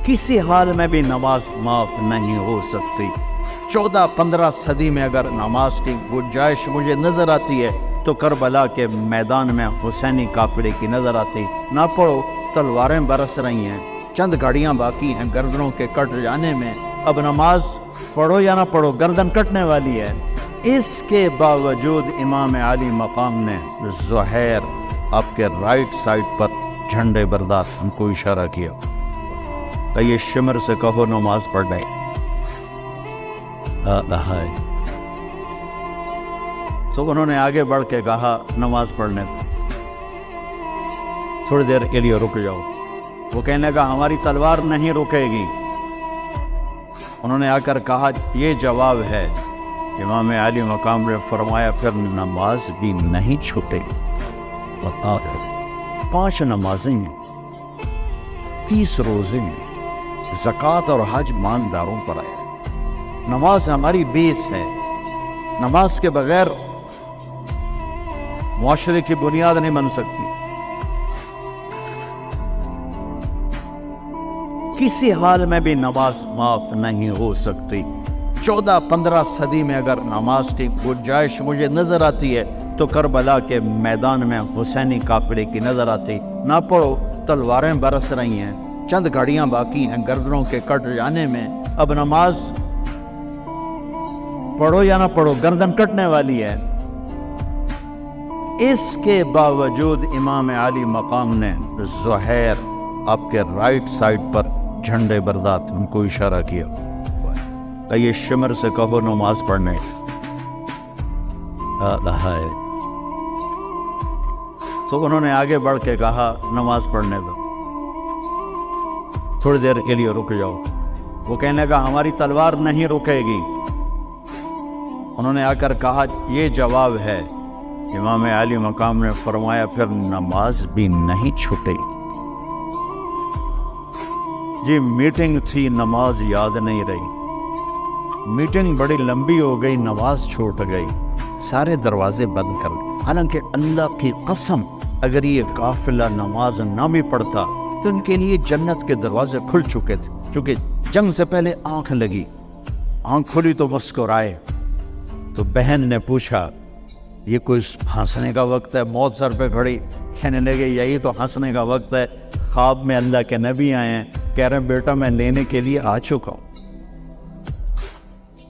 किसी हाल में भी नमाज माफ नहीं हो सकती। 14-15 सदी में अगर नमाज की गुंजाइश मुझे नजर आती है तो करबला के मैदान में हुसैनी काफिले की नजर आती। ना पढ़ो, तलवारें बरस रही हैं, चंद घड़ियां बाकी हैं गर्दनों के कट जाने में। अब नमाज पढ़ो या ना पढ़ो, गर्दन कटने वाली है। इसके बावजूद इमाम आली मकाम ने ज़ुहैर आपके राइट साइड पर झंडे बरदार हमको इशारा किया, तो ये शिमर से कहो नमाज पढ़ रहे। तो उन्होंने आगे बढ़ के कहा नमाज पढ़ने थोड़ी देर के लिए रुक जाओ। वो कहने का हमारी तलवार नहीं रुकेगी। उन्होंने आकर कहा ये जवाब है। इमाम आली मकाम ने फरमाया फिर नमाज भी नहीं छूटेगी। 5 नमाजें, 30 रोजे, ज़कात और हज मानदारों पर आए। नमाज हमारी बेस है। नमाज के बगैर मुआशरे की बुनियाद नहीं बन सकती। किसी हाल में भी नमाज माफ नहीं हो सकती। 14-15 सदी में अगर नमाज की गुंजाइश मुझे नजर आती है तो करबला के मैदान में हुसैनी काफिले की नजर आती। ना पढ़ो, तलवारें बरस रही हैं, चंद घड़ियां बाकी हैं गर्दनों के कट जाने में। अब नमाज पढ़ो या ना पढ़ो, गर्दन कटने वाली है। इसके बावजूद इमाम आली मकाम ने ज़ुहैर आपके राइट साइड पर झंडे बरदार उनको इशारा किया, तो ये शिमर से कहो नमाज पढ़ने। तो उन्होंने आगे बढ़ के कहा नमाज पढ़ने दो, थोड़ी देर के लिए रुक जाओ। वो कहने का हमारी तलवार नहीं रुकेगी। उन्होंने आकर कहा ये जवाब है। इमाम आली मकाम ने फरमाया फिर नमाज भी नहीं छूटेगी। जी मीटिंग थी, नमाज याद नहीं रही। मीटिंग बड़ी लंबी हो गई, नमाज छूट गई, सारे दरवाजे बंद कर दिए। हालांकि अल्लाह की कसम अगर ये काफिला नमाज ना भी पढ़ता तो उनके लिए जन्नत के दरवाजे खुल चुके थे। चूंकि जंग से पहले आंख लगी, आंख खुली तो मुस्कुराए। तो बहन ने पूछा ये कोई हंसने का वक्त है? मौत सर पे खड़ी, कहने लगे यही तो हंसने का वक्त है। ख्वाब में अल्लाह के नबी आए हैं, कह रहे हैं बेटा मैं लेने के लिए आ चुका हूं।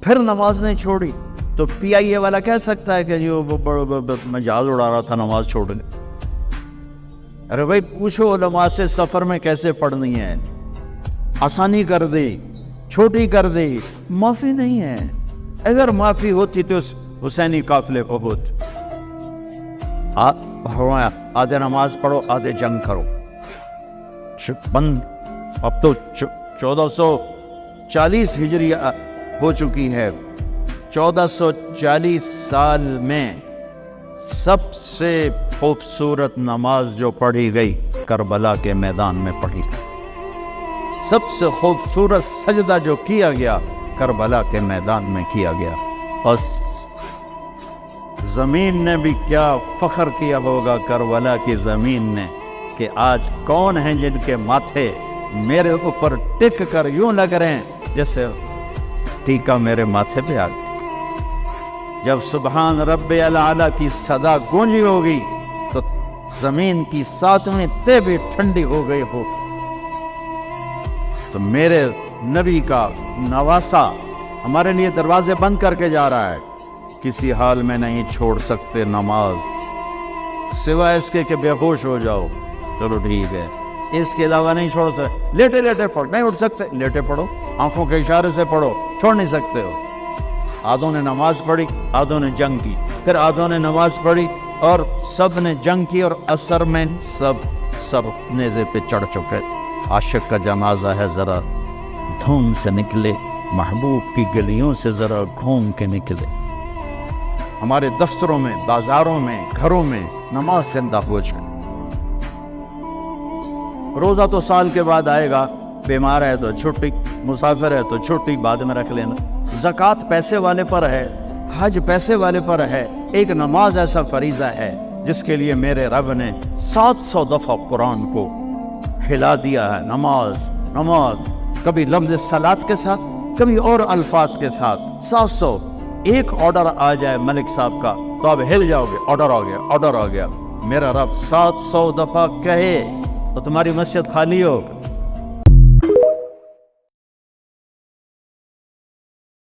फिर नमाज नहीं छोड़ी तो PIA वाला कह सकता है कि जो मजाज उड़ा रहा था नमाज छोड़ने। अरे भाई पूछो नमाज से सफर में कैसे पढ़नी है, आसानी कर दे, छोटी कर दे, माफी नहीं है। अगर माफी होती तो हुसैनी काफिले को होती। आधे नमाज पढ़ो, आधे जंग करो। बंद अब तो 1440 हिजरी हो चुकी है। 1440 साल में सबसे खूबसूरत नमाज जो पढ़ी गई करबला के मैदान में पढ़ी गई। सबसे खूबसूरत सजदा जो किया गया करबला के मैदान में किया गया। बस जमीन ने भी क्या फख्र किया होगा करबला की जमीन ने कि आज कौन है जिनके माथे मेरे ऊपर टिक कर यूं लग रहे हैं जैसे टीका मेरे माथे पे आ गया। जब सुबहान रब्बे आला की सदा गूंजी होगी तो जमीन की 7वीं ते भी ठंडी हो गई हो। तो मेरे नबी का नवासा हमारे लिए दरवाजे बंद करके जा रहा है। किसी हाल में नहीं छोड़ सकते नमाज, सिवाय इसके कि बेहोश हो जाओ। चलो ठीक है, इसके अलावा नहीं छोड़ सकते। लेटे लेटे पढ़ो, नहीं उठ सकते लेटे पढ़ो, आंखों के इशारे से पढ़ो, छोड़ नहीं सकते हो। आधों ने नमाज पढ़ी, आधों ने जंग की, फिर आधों ने नमाज पढ़ी और सब ने जंग की। और असर में सब नेज़े पे चढ़ चुके थे। आशिक का जनाजा है, जरा धूम से निकले, महबूब की गलियों से जरा घूम के निकले। हमारे दफ्तरों में, बाजारों में, घरों में नमाज जिंदा हो जाए। रोजा तो साल के बाद आएगा, बीमार है तो छुट्टी, मुसाफिर है तो छुट्टी बाद में रख लेना। ज़कात पैसे वाले पर है, हज पैसे वाले पर है। एक नमाज ऐसा फरीज़ा है जिसके लिए मेरे रब ने 700 दफ़ा कुरान को हिला दिया है। नमाज नमाज کبھی لفظ سلات کے ساتھ، کبھی اور الفاظ کے ساتھ 700 ایک آرڈر آ جائے ملک صاحب کا تو آپ ہل جاؤ گے، آرڈر آ گیا، آرڈر آ گیا۔ میرا رب 700 دفعہ کہے تو تمہاری مسجد خالی ہو۔